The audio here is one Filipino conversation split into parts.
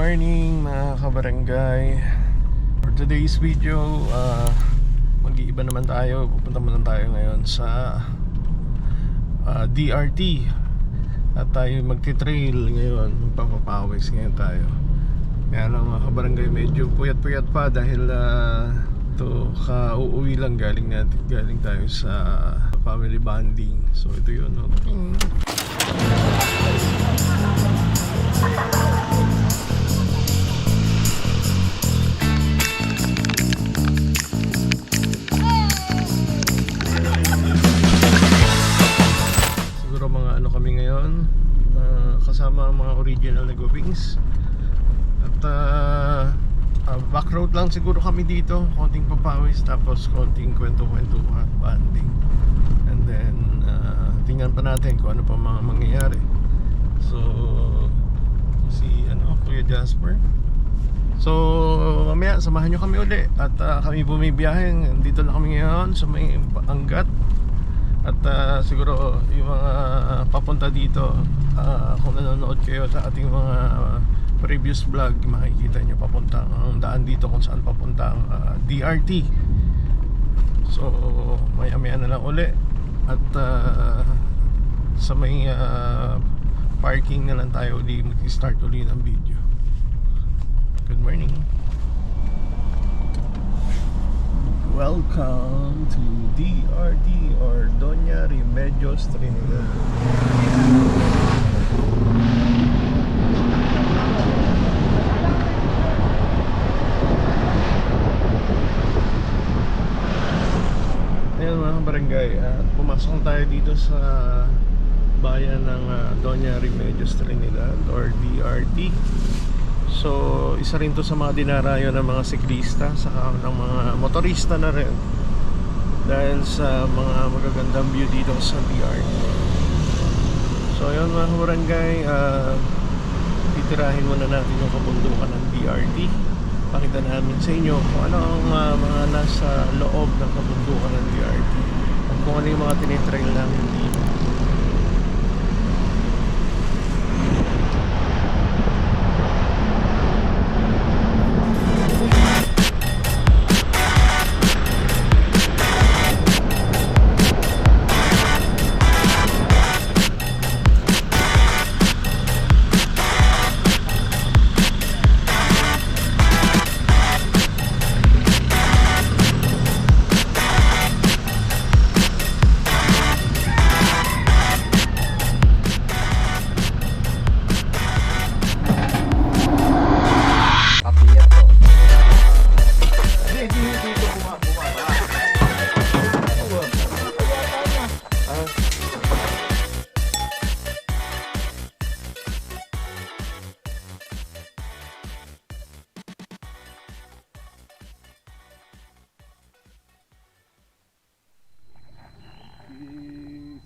morning mga kabarangay. For today's video, mag-iiba naman tayo. Pupunta muna tayo ngayon sa DRT. At tayo magti-trail ngayon. Magpapapawis ngayon tayo. Kaya lang mga kabarangay, medyo puyat-puyat pa dahil uuwi lang galing tayo sa family bonding. So ito yun, no? Siguro mga ano kami ngayon, kasama ang mga original na Gopings. At back road lang siguro kami dito, konting papawis tapos konting kwento-kwentuhan, banding. And then tingnan pa natin kung ano pa mga mangyayari. So si Kuya Jasper. So mamaya samahan nyo kami uli. At kami bumibiyahe. Dito na kami ngayon sa may Angat. At siguro yung mga papunta dito, kung nanonood kayo sa ating mga previous vlog, makikita nyo papunta ang daan dito kung saan papunta ang DRT. So maya-maya na lang uli. At sa may parking na lang tayo uli mag-start uli ng video. Good morning. Welcome to DRT or Doña Remedios Trinidad. Ayan mga barangay, pumasok tayo dito sa bayan ng Doña Remedios Trinidad or DRT. So isa rin to sa mga dinarayo ng mga siklista, saka ng mga motorista na rin, dahil sa mga magagandang view dito sa DRT. So ayun mga barangay, titirahin muna natin yung kabundukan ng DRT. Pakita namin sa inyo kung ano ang mga nasa loob ng kabundukan ng DRT at kung ano yung mga tinitrail namin dito.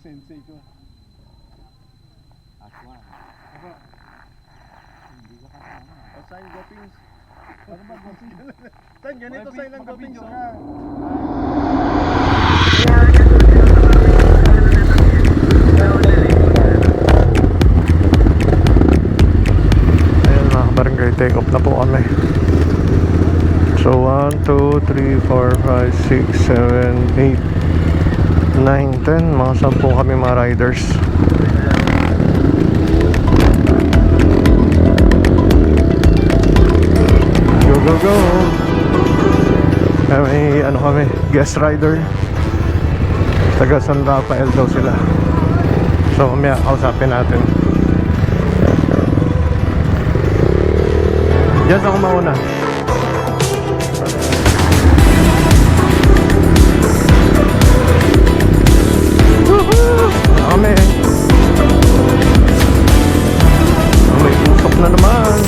Sensei ko. Aswan. Ako. Hindi ko kasama. O sign Gopings. Ano ba Gopings? Tan, ganito sign ng Gopings. Ayun mga barangay, take off na po kami. So 1, 2, 3, 4, 5, 6, 7, 8 9, 10, mga 10 kami mga riders. Go, go, go. May kami, guest rider. Taga San Rafael daw sila. So mamaya kausapin natin. Diyan ako mauna. Kami may usok na naman.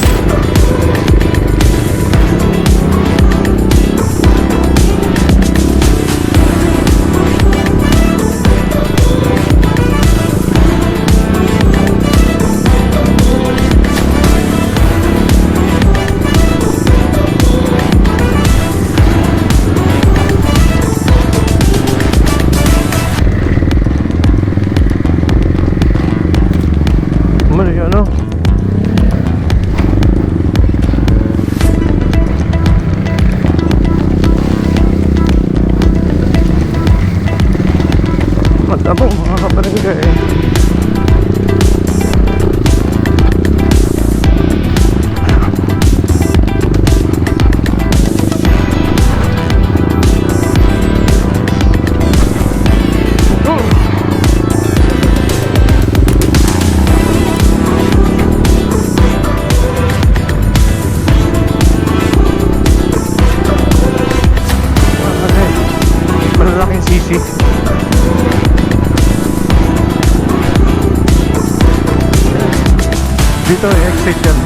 exit yan.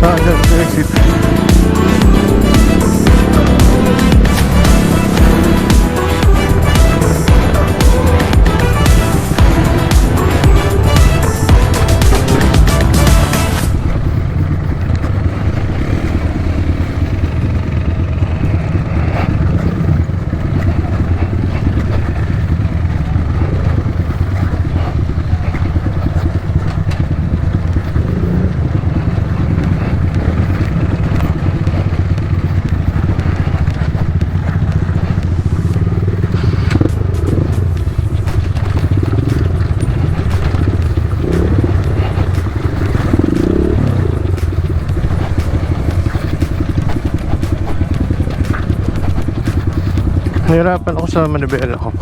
Ah, dyan, yung exit. Nahirapan ako sa manibela ko.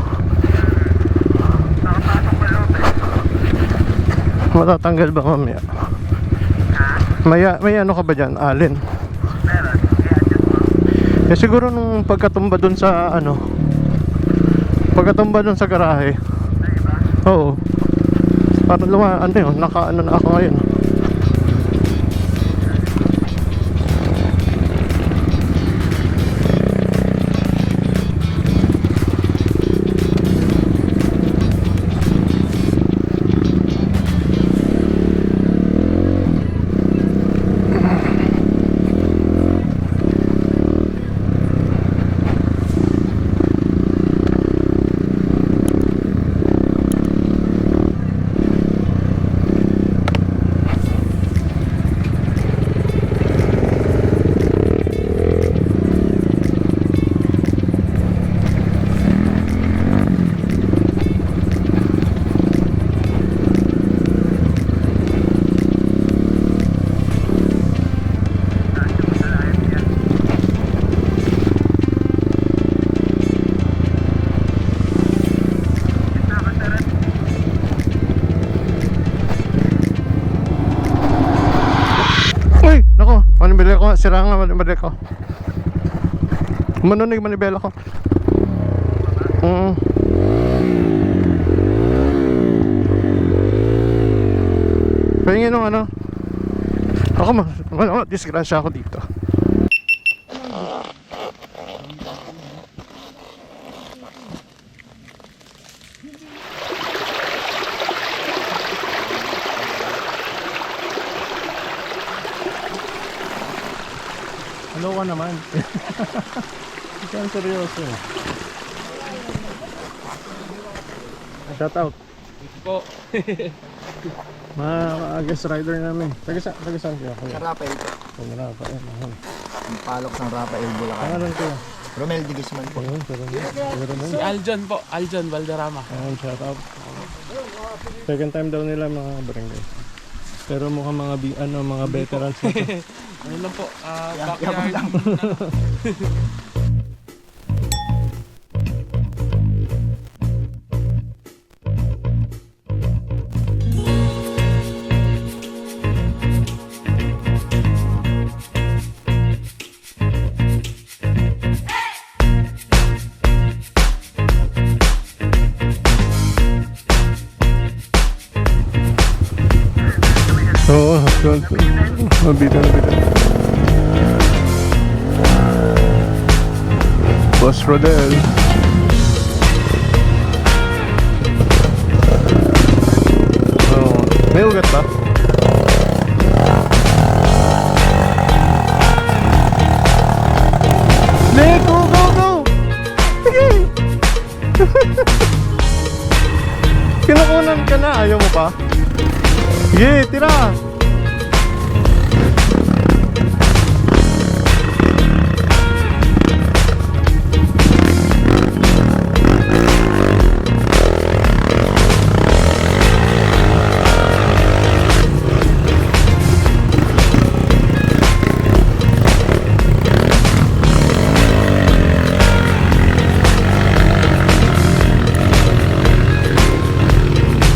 Matatanggal ba mamaya? May ano ka ba dyan? Alin? Eh siguro nung pagkatumba dun sa ano, pagkatumba dun sa garahe. Oo. Parang ano yun, naka-ano na ako ngayon. Uy! Nako! Manibela ko! Sira nga manibela ko. Manunig manibela ko. Pahingin nung ano. Ako disgrasya ako dito. Ano ka naman? Ikaw ang seryoso. Shout out Po. mga guest rider namin. Taga saan kayo? Sa Rafael po. Sa Rafael. Ang palok ng Rafael, Bulacan. Pangalan ko. Romel de Guzman po. Ayun, Si Aljon po, Aljon Valderrama. ayun, shout out. Second time daw nila mga barangay. Pero mukhang mga veterans na to. Ano lang po, Yabang backyard. lang. Oo, mabitan. Boss Rodel. Oh, may ugat ba? Go! Sige! Kinukunan ka na, ayaw mo pa? Sige, tira!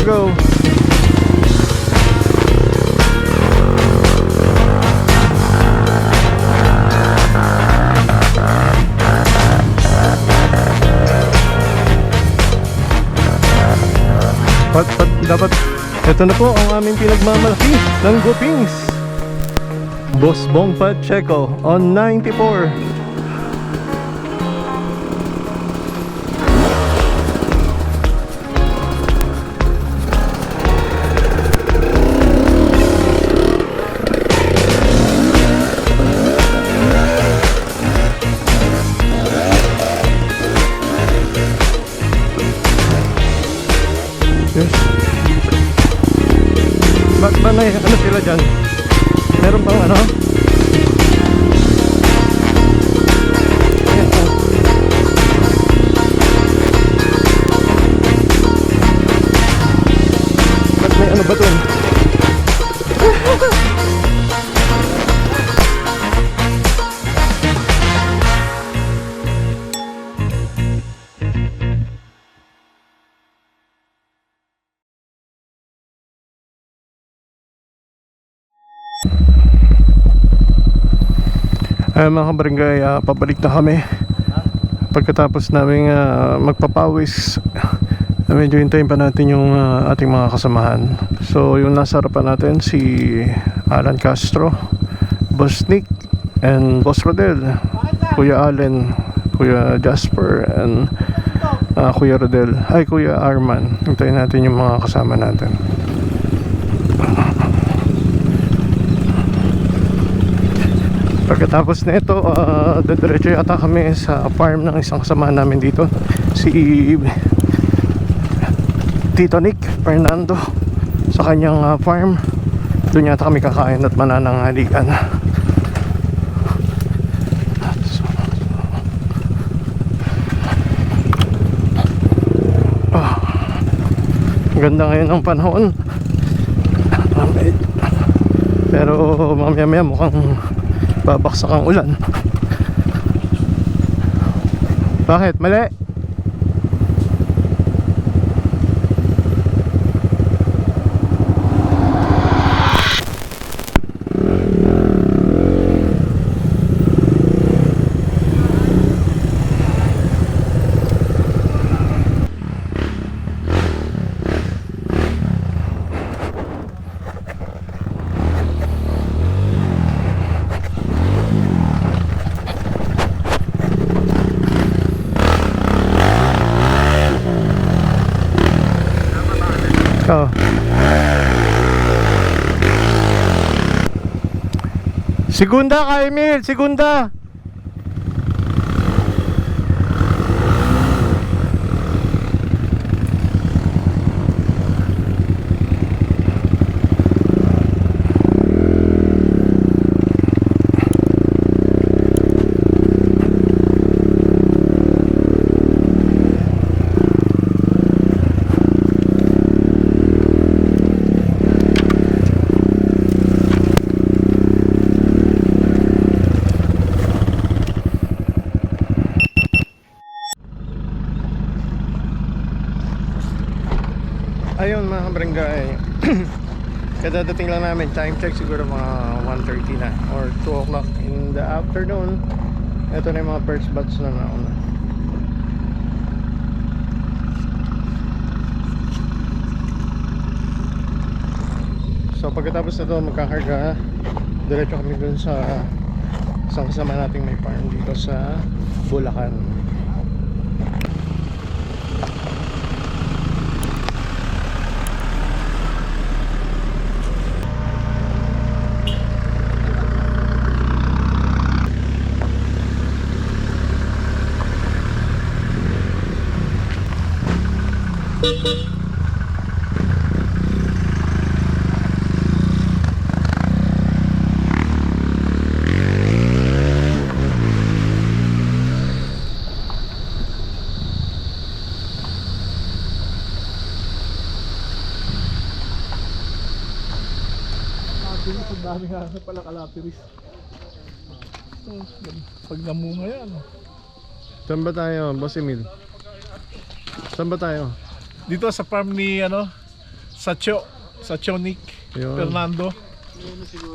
Go! Dapat Ito na po ang aming pinagmamalaki ng Gupings. Boss Bong Pacheco on 94. Yes. Ba't ba na ano sila dyan? Meron bang ano? Ayan, oh. Ba't may ano ba dun? Mga kabarangay, pabalik na kami pagkatapos namin magpapawis. Medyo hintayin pa natin yung ating mga kasamahan. So yung nasa harapan natin si Alan Castro, Boss Nick, and Boss Rodel, Kuya Allen, Kuya Jasper, and Kuya Rodel, ay Kuya Arman. Hintayin natin yung mga kasama natin. Pagkatapos na ito, diretso yata kami sa farm ng isang kasama namin dito, si Tito Nick Fernando, sa kanyang farm. Doon yata kami kakain at manananghalian. Ganda ngayon ng panahon, pero mamaya mukhang babaksak ang ulan. Bakit? Mali? Oh. Segunda ka, Emil, segunda. Ayun mga kabarangay, kadadating lang namin, time check siguro mga 1:30 na or 2 o'clock in the afternoon. Ito na yung mga first batch na nauna. So pagkatapos na ito magkakarga, diretso kami dun sa isang kasama nating may farm dito sa Bulacan. Ang dami nga na pala kalapiris. Pag namunga yan. Saan ba tayo, Boss Emil? Saan ba tayo? Dito sa farm ni Sacho Nick Yun. Fernando.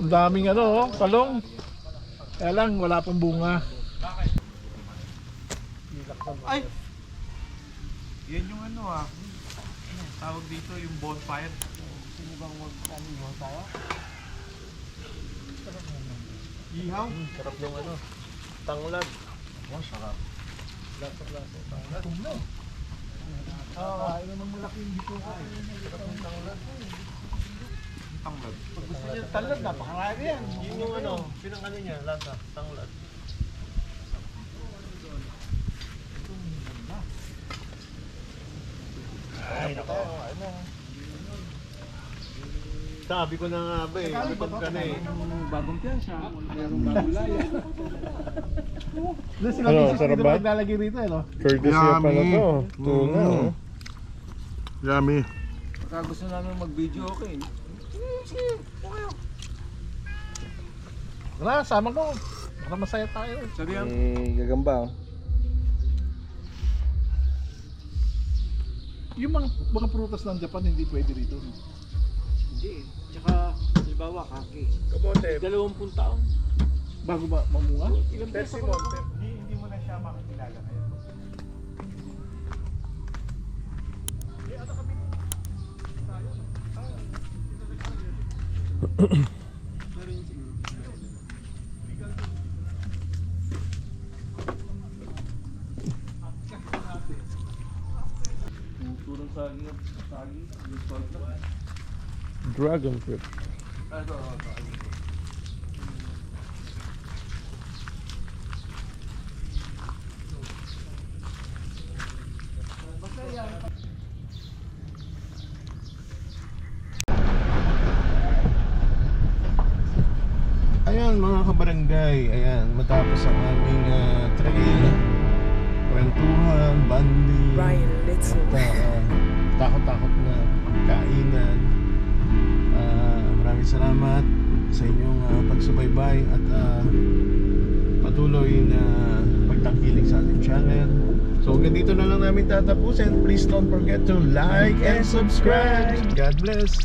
Ang daming talong. Kaya lang wala pang bunga. Ay! Yan yung tawag dito, yung bonfire. Ihaw? Sarap yung ano, tanglad. Oh, sarap. Tumlo. Ah, ayun naman malaking dito ka. Sarap yung tanglad. Tanglad. Pag gusto niyo ng talad, napakarami yan. Yun yung ano, pinangano niya, lasa, tanglad. Ay, nako. Sabi ko na nga ba eh, gutom ka na eh. Bagong piyansa. Mayroong bagong laya. Doon sila Ano, misis sarap dito ba? maglalagay rito, eh, no? Courtesy Yummy. pala to. Tuna, oh. Yummy. Pagka gusto namin mag-video, okay. Wala, sama ko. Baka masaya tayo. Sabi Gagamba. Yung mga prutas ng Japan hindi pwede rito. No? Hindi. Tsaka, halimbawa, kaki. Kamote. 20 taon. Bago ba mamunga? Ilang peso Persimon, ko? hindi mo na siya makakilala ngayon. Turang saging. Saging. Dragon fruit. Ayan mga kabarangay, ayan matapos ang aming trail, kwentuhan, banding, Ryan Little. at takot-takot na kainan. Maraming salamat sa inyong pagsubaybay at patuloy na pagtangkilik sa ating channel. So hanggang dito na lang namin tatapusin. Please don't forget to like and subscribe. God bless.